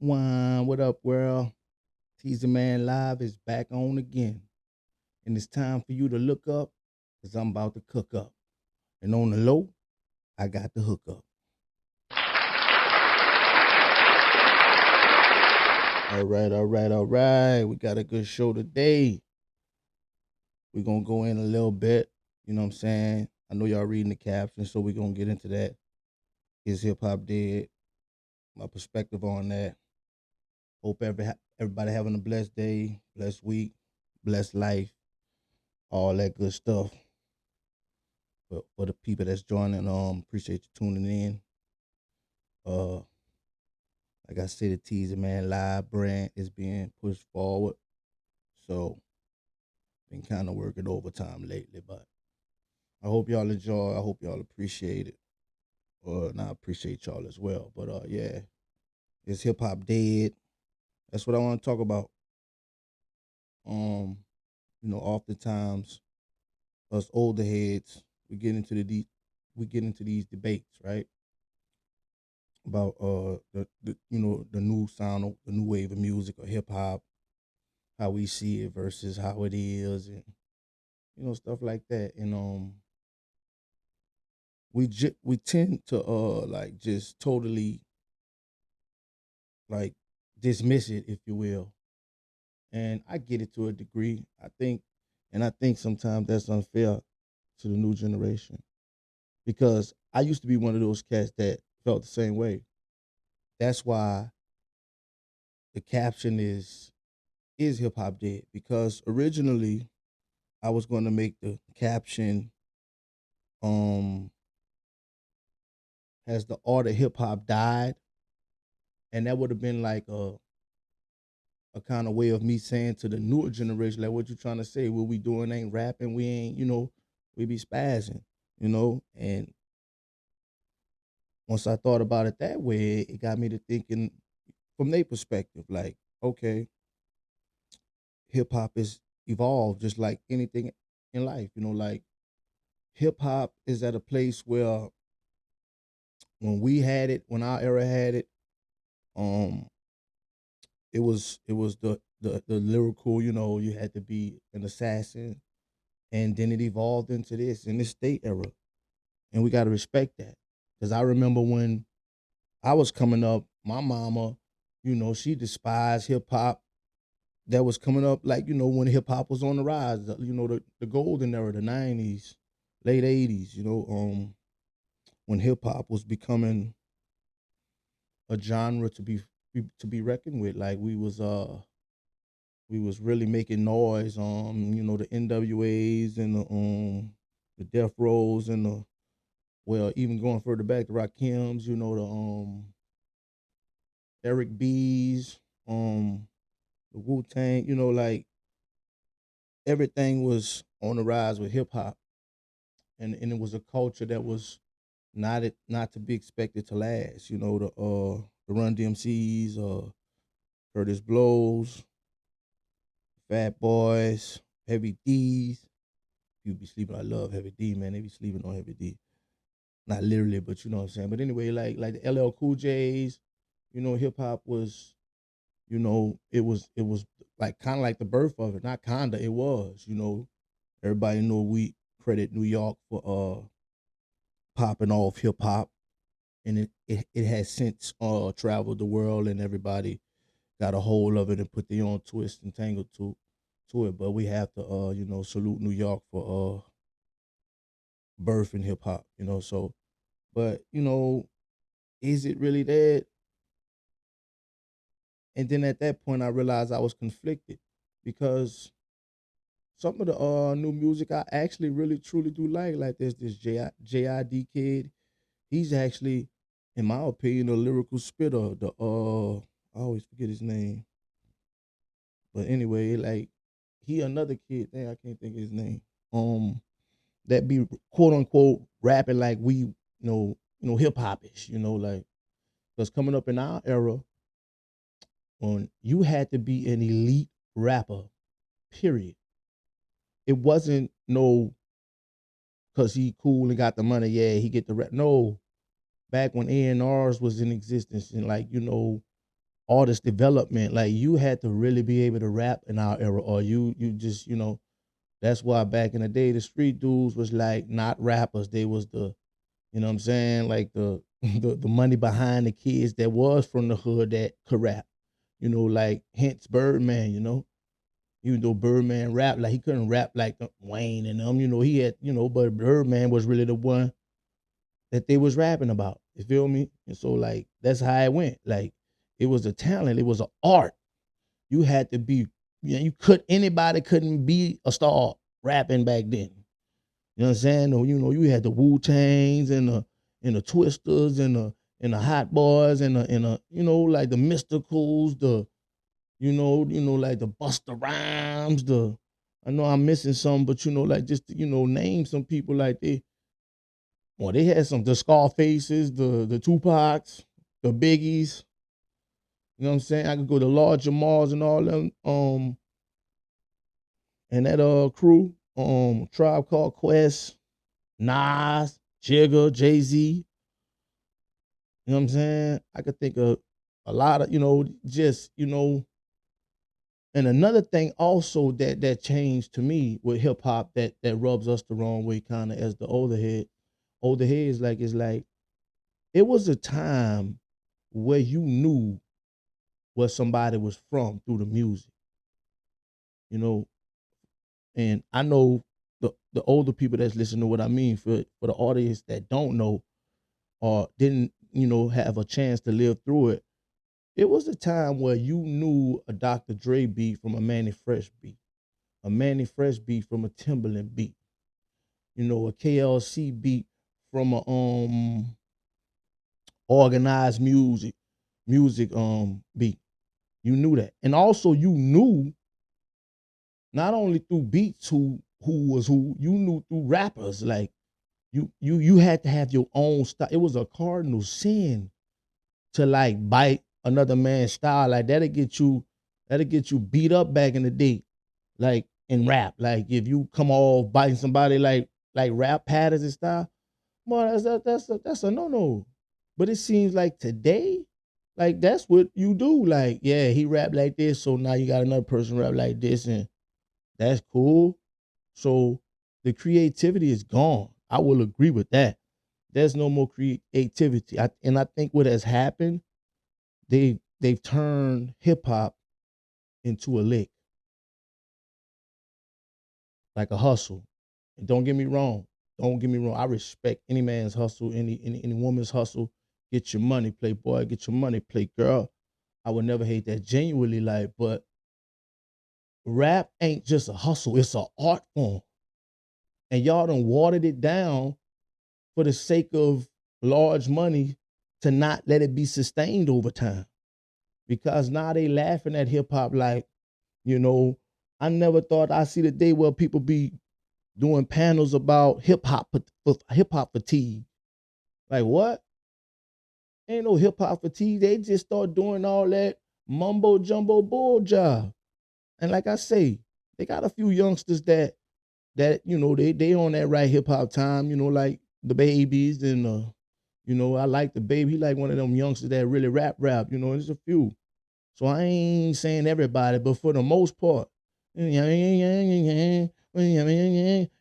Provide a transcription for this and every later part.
Wine, what up, world? Teaser Man Live is back on again. And it's time for you to look up because I'm about to cook up. And on the low, I got the hook up. All right, all right, all right. We got a good show today. We're going to go in a little bit. You know what I'm saying? I know y'all reading the caption, so we're going to get into that. Is hip hop dead? My perspective on that. Hope everybody having a blessed day, blessed week, blessed life, all that good stuff. But for the people that's joining, appreciate you tuning in. Uh, like I said, the Teaser Man Live brand is being pushed forward. So been kind of working overtime lately, but I hope y'all enjoy. I hope y'all appreciate it. And I appreciate y'all as well. But yeah, is hip hop dead? That's what I want to talk about. Um, oftentimes us older heads, we get into we get into these debates, right? About the new sound of the new wave of music or hip hop, how we see it versus how it is, and stuff like that. And we tend to like just totally like dismiss it, if you will. And I get it to a degree. I think sometimes that's unfair to the new generation because I used to be one of those cats that felt the same way. That's why the caption is hip hop dead, because originally I was going to make the caption um has the art of hip hop died, and that would have been like a kind of way of me saying to the newer generation, like, what you trying to say? What we doing ain't rapping. We ain't, we be spazzing, And once I thought about it that way, it got me to thinking from their perspective, like, okay, hip hop is evolved just like anything in life, like hip hop is at a place where when we had it, when our era had it, um, it was the lyrical, you had to be an assassin, and then it evolved into this in this state era, and we got to respect that. Because I remember when I was coming up, my mama, she despised hip hop that was coming up, like when hip hop was on the rise, the golden era, the '90s, late '80s, when hip hop was becoming a genre to be reckoned with. Like we was really making noise. The NWAs and the Death Rows and the, well, even going further back, the Rakims, the Eric B's, the Wu Tang, like everything was on the rise with hip hop, and it was a culture that was not to be expected to last. The Run DMCs, Curtis Blows, Fat Boys, Heavy D's. You be sleeping. I love Heavy D, man. They be sleeping on Heavy D. Not literally, but you know what I'm saying. But anyway, like the LL Cool J's, hip hop was, it was like kind of like the birth of it. Not kinda, it was. Everybody know we credit New York for popping off hip hop, and it has since traveled the world, and everybody got a hold of it and put their own twist and tangle to it. But we have to salute New York for birth in hip hop. So, but is it really that? And then at that point, I realized I was conflicted because some of the new music I actually really truly do like. Like there's this JID kid. He's actually, in my opinion, a lyrical spitter. I always forget his name, but anyway, like he another kid. Dang, I can't think of his name. Um, that be quote unquote rapping like we hip hopish. Like because coming up in our era, when you had to be an elite rapper, period. It wasn't no because he cool and got the money. Yeah, he get the rap. No, back when A&Rs was in existence and like artist development. Like you had to really be able to rap in our era, or you just that's why back in the day the street dudes was like not rappers. They was the what I'm saying, like the money behind the kids that was from the hood that could rap. Like hence Birdman. Even though Birdman rap like he couldn't rap like Wayne and them. He had but Birdman was really the one that they was rapping about. You feel me? And so like that's how it went. Like it was a talent. It was an art. You had to be. Anybody couldn't be a star rapping back then. You know what I'm saying? Or, you had the Wu Tangs and the Twisters and the Hot Boys and like the Mysticals, like the Buster Rhymes, I know I'm missing some, but like just name some people like they had some the Scarfaces, the Tupacs, the Biggies. You know what I'm saying? I could go to Lord Jamars and all them, and that crew, Tribe Called Quest, Nas, Jigga, Jay-Z. You know what I'm saying? I could think of a lot of, just, and another thing also that changed to me with hip hop that rubs us the wrong way kind of as the older heads like it's like it was a time where you knew where somebody was from through the music, you know, and I know the older people that's listening to what I mean for the audience that don't know or didn't, have a chance to live through it. It was a time where you knew a Dr. Dre beat from a Manny Fresh beat, a Manny Fresh beat from a Timberland beat, a KLC beat from a organized music beat. You knew that. And also you knew not only through beats who was who, you knew through rappers. Like you had to have your own style. It was a cardinal sin to like bite another man's style. Like that'll get you beat up back in the day. Like in rap. Like if you come off biting somebody like rap patterns and style, boy, that's a no-no. But it seems like today, like that's what you do. Like, yeah, he rap like this, so now you got another person rap like this, and that's cool. So the creativity is gone. I will agree with that. There's no more creativity. And I think what has happened, they've turned hip hop into a lick, like a hustle. And don't get me wrong. Don't get me wrong. I respect any man's hustle, any woman's hustle. Get your money, playboy. Get your money, play girl. I would never hate that genuinely, like, but rap ain't just a hustle, it's an art form. And y'all done watered it down for the sake of large money to not let it be sustained over time. Because now they laughing at hip hop like, you know, I never thought I see the day where people be doing panels about hip hop fatigue. Like what? Ain't no hip hop fatigue. They just start doing all that mumbo jumbo bull job. And like I say, they got a few youngsters that they on that right hip hop time. Like the babies and I like the baby. He like one of them youngsters that really rap. There's a few. So I ain't saying everybody, but for the most part, if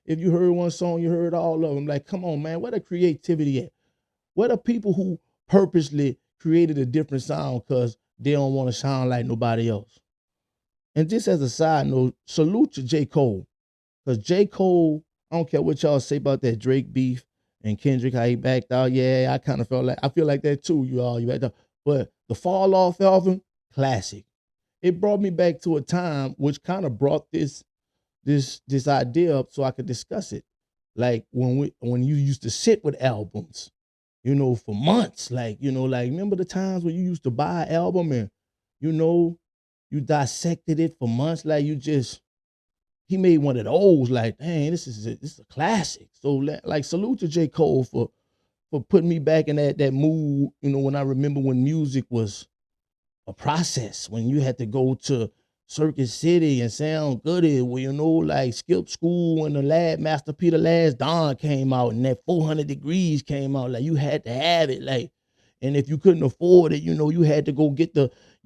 you heard one song, you heard all of them. Like, come on, man, where the creativity at? Where the people who purposely created a different sound because they don't want to sound like nobody else? And just as a side note, salute to J. Cole. Because J. Cole, I don't care what y'all say about that Drake beef and Kendrick, how he backed out. Yeah, I feel like that too, you backed out. But the Fall Off album, classic. It brought me back to a time which kind of brought this idea up so I could discuss it. Like when you used to sit with albums, for months. Like remember the times when you used to buy an album and you know you dissected it for months. Like he made one of those. Like, dang, this is a classic. So like salute to J. Cole for putting me back in that mood. When I remember when music was a process, when you had to go to Circuit City and Sound Goody, like skip school when the last Master P the Last Don came out and that 400 Degrees came out. Like you had to have it. Like, and if you couldn't afford it, you had to go get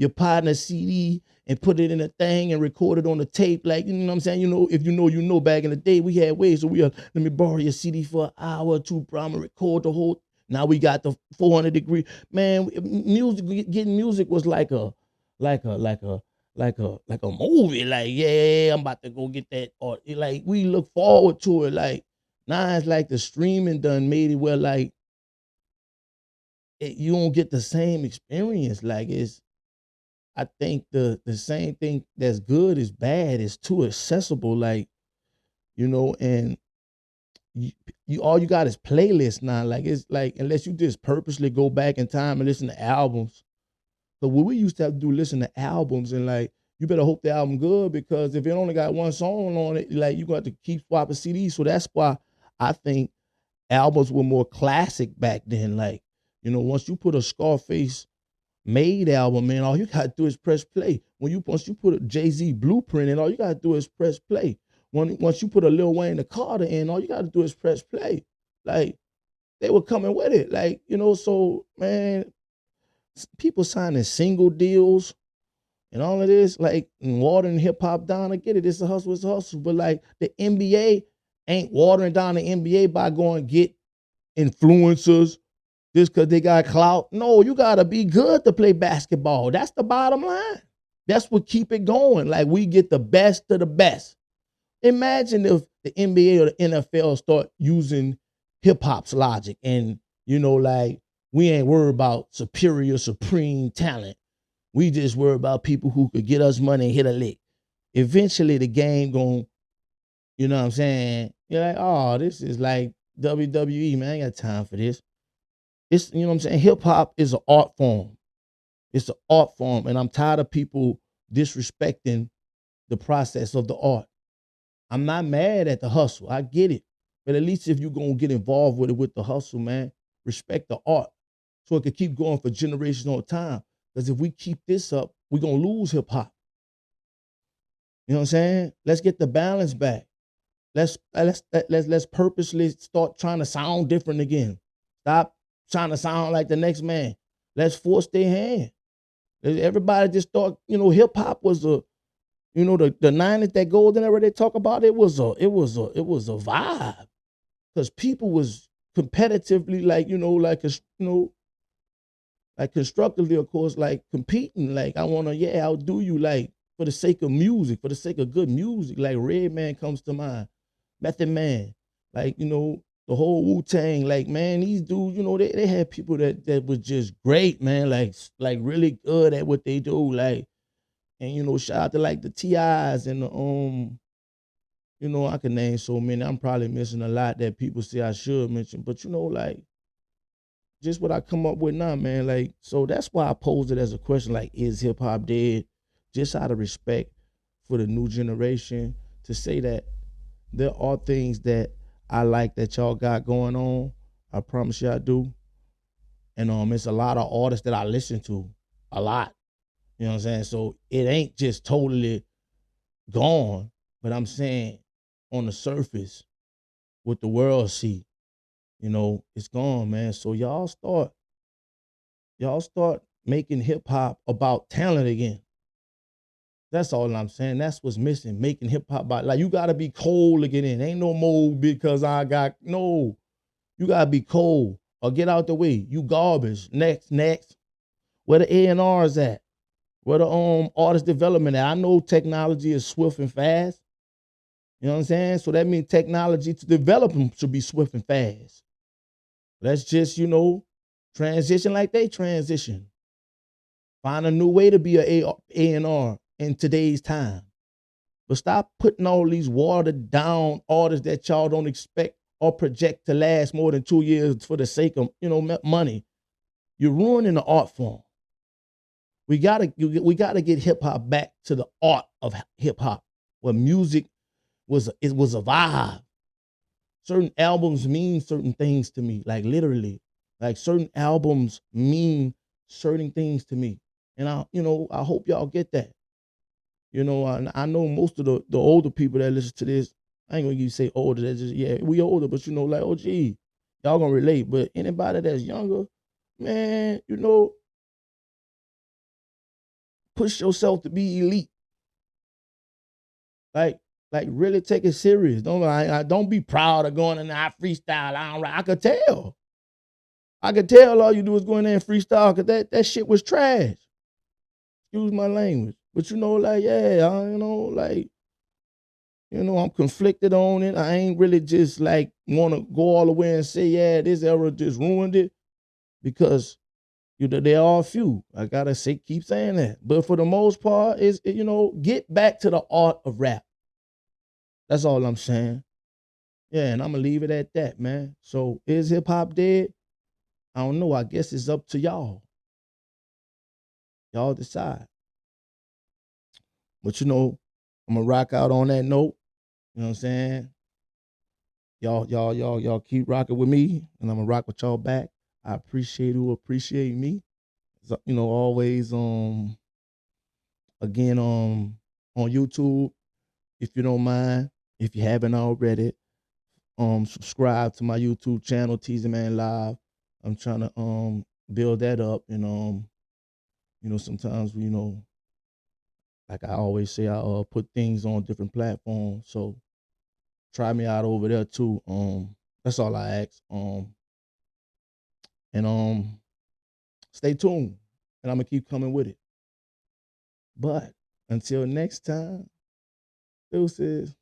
your partner CD and put it in a thing and record it on the tape. Like, you know what I'm saying? You know, if you know, back in the day, we had ways. So let me borrow your CD for an hour or two, bro. I'm gonna record the whole. Now we got the 400 degree. Man, music, getting music was like a movie. Like, yeah, I'm about to go get that. Or like we look forward to it. Like now it's like the streaming done made it where like you don't get the same experience. Like I think the same thing that's good is bad. It's too accessible. Like, you know, and you all you got is playlists now. Like it's like unless you just purposely go back in time and listen to albums. So what we used to have to do, listen to albums and like you better hope the album good because if it only got one song on it, like you got to keep swapping CDs. So that's why I think albums were more classic back then. Like, you know, once you put a Scarface made album, man, all you gotta do is press play. Once you put a Jay-Z blueprint in, all you gotta do is press play. Once you put a Lil Wayne the Carter in, all you gotta do is press play. Like they were coming with it. Like, you know, so man, people signing single deals and all of this, like watering hip hop down. I get it, it's a hustle. But like the NBA ain't watering down the NBA by going get influencers just because they got clout. No, you gotta be good to play basketball. That's the bottom line. That's what keep it going. Like we get the best of the best. Imagine if the NBA or the NFL start using hip hop's logic and you know, like we ain't worried about superior, supreme talent. We just worry about people who could get us money and hit a lick. Eventually the game gon', you know what I'm saying? You're like, oh, this is like WWE, man. I ain't got time for this. It's, you know what I'm saying? Hip hop is an art form. It's an art form. And I'm tired of people disrespecting the process of the art. I'm not mad at the hustle. I get it. But at least if you're going to get involved with it with the hustle, man, respect the art so it could keep going for generational time. Because if we keep this up, we're going to lose hip hop. You know what I'm saying? Let's get the balance back. Let's purposely start trying to sound different again. Stop trying to sound like the next man. Let's force their hand. Everybody just thought, you know, hip hop was a, you know, the 90s, that golden era they talk about, it was a vibe. Because people was competitively like, you know, like you know, like constructively, of course, like competing. Like I wanna, yeah, outdo you, like for the sake of music, for the sake of good music. Like Redman comes to mind. Method Man, like, you know, the whole Wu-Tang, like, man, these dudes, you know, they had people that was just great, man, like really good at what they do, like, and, you know, shout out to, like, the T.I.s and the, you know, I can name so many. I'm probably missing a lot that people say I should mention, but, you know, like, just what I come up with now, man, like, so that's why I posed it as a question, like, is hip-hop dead? Just out of respect for the new generation to say that there are things that I like that y'all got going on. I promise you I do. And it's a lot of artists that I listen to. A lot. You know what I'm saying? So it ain't just totally gone, but I'm saying on the surface, what the world see, you know, it's gone, man. So y'all start making hip hop about talent again. That's all I'm saying. That's what's missing. Making hip hop about, like, you gotta be cold to get in. Ain't no more because I got no. You gotta be cold or get out the way. You garbage. Next. Where the A&R's at? Where the artist development at? I know technology is swift and fast. You know what I'm saying? So that means technology to develop them should be swift and fast. Let's just, you know, transition like they transition. Find a new way to be a A&R in today's time. But stop putting all these watered down artists that y'all don't expect or project to last more than 2 years for the sake of, you know, money. You're ruining the art form. We gotta get hip hop back to the art of hip hop, where music was a vibe. Certain albums mean certain things to me, like literally. Like certain albums mean certain things to me, and I hope y'all get that. You know, I know most of the older people that listen to this. I ain't gonna say older. That's just, yeah, we older, but you know, like, oh gee, y'all gonna relate. But anybody that's younger, man, you know, push yourself to be elite. Like, really take it serious. Don't be proud of going in there. I freestyle. I don't. I could tell. I could tell all you do is go in there and freestyle because that shit was trash. Excuse my language. But like, yeah, I'm conflicted on it. I ain't really just like want to go all the way and say, yeah, this era just ruined it because there are a few. I gotta keep saying that. But for the most part, get back to the art of rap. That's all I'm saying. Yeah, and I'm gonna leave it at that, man. So is hip hop dead? I don't know. I guess it's up to y'all. Y'all decide. But I'm gonna rock out on that note. You know what I'm saying? Y'all keep rocking with me, and I'm gonna rock with y'all back. I appreciate who appreciate me. So, always again on YouTube, if you don't mind, if you haven't already, subscribe to my YouTube channel, Teasy Man Live. I'm trying to build that up, and sometimes like I always say, I put things on different platforms. So try me out over there too. That's all I ask. And stay tuned, and I'm gonna keep coming with it. But until next time, deuces.